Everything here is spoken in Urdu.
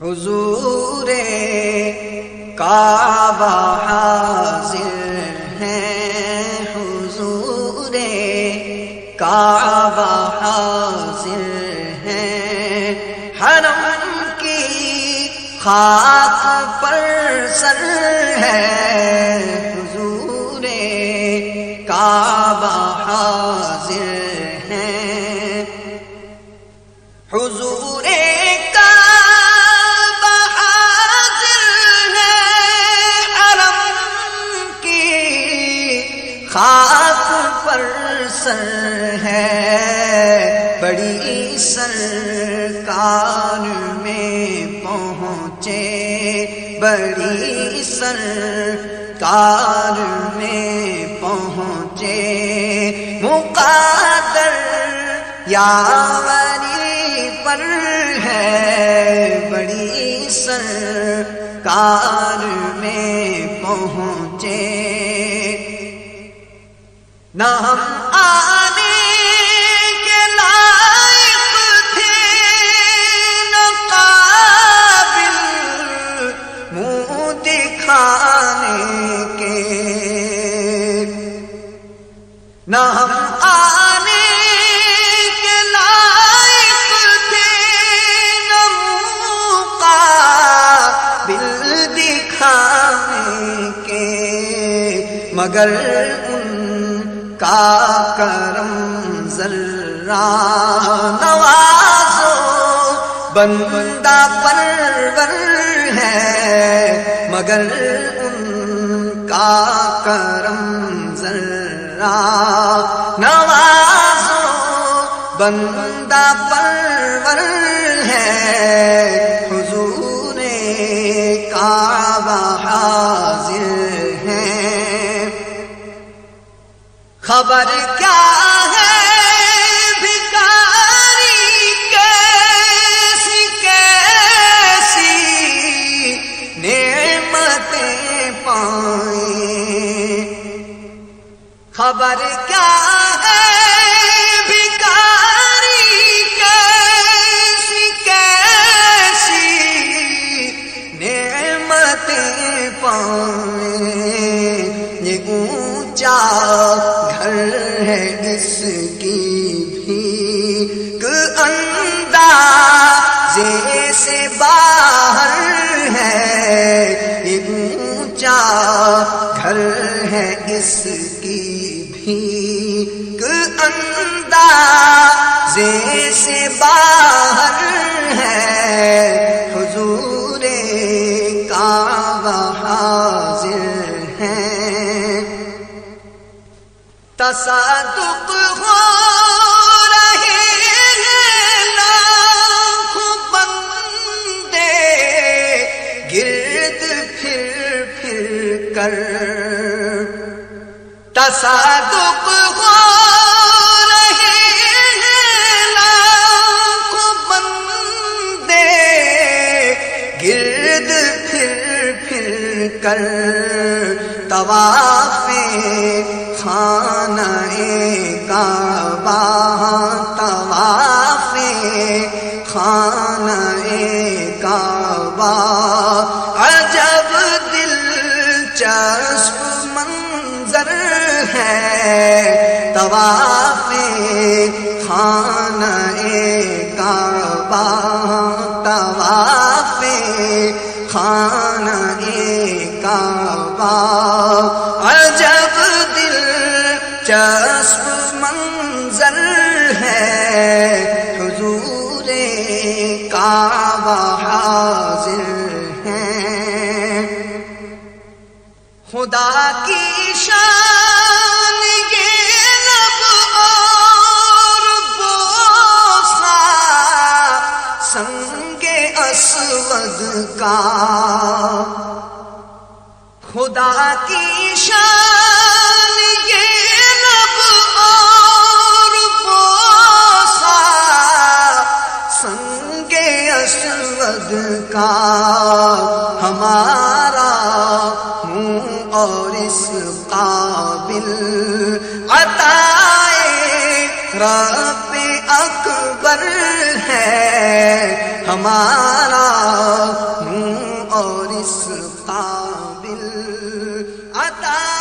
حضور کعبہ حاضر ہیں، حضور کعبہ حاضر ہیں، حرم کی خاک پر سر ہے، حضور کعبہ حاضر ہیں، حضور کعبہ حاضر ہے، حرم کی خاک پر سر ہے، بڑی سرکار میں پہنچے، بڑی سرکار میں پہنچے، مقدر یاوری پر ہے، بڑی سرکار میں پہنچے، نہ ہم آنے کے لائق تھے، نہ قابل منہ دکھانے کے، نہ ہم آنے کے لائق تھے، نہ منہ قابل دکھانے کے، مگر کا کرم ذرہ نوازو بندہ پرور ہے، مگر ان کا کرم ذرہ نوازو بندہ پرور ہے، حضور کعبہ حاضر ہیں، خبر کیا ہے بھکاری کیسی کیسی نعمتیں پائیں، خبر کیا ہے بھکاری کیسی کیسی نعمتیں پائیں، یہ اونچا گھر ہے اس کی بھی اندازے سے باہر ہے، یہ اونچا گھر ہے اس کی بھی اندازے سے باہر ہے، حضور کعبہ حاضر ہیں، تصادق ہو رہے ہیں لاکھوں بندے گرد پھر پھر کر، تصادق ہو رہے ہیں لاکھوں بندے گرد پھر پھر کر، طواف خانہ کعبہ، طواف خانہ کعبہ، عجب دلچسپ منظر ہے، طواف خانہ کعبہ، طواف خانہ کعبہ، عجب دلچسپ منظر ہے، حضور کعبہ حاضر ہیں، خدا کی شان یہ لب اور بوسہ سنگ اسود کا، خدا کی شان یہ لب اور بوسہ سنگ اسود کا، ہمارا منہ اور اس قابل عطائے رب اکبر ہے، ہمارا منہ اور اس قابل عطا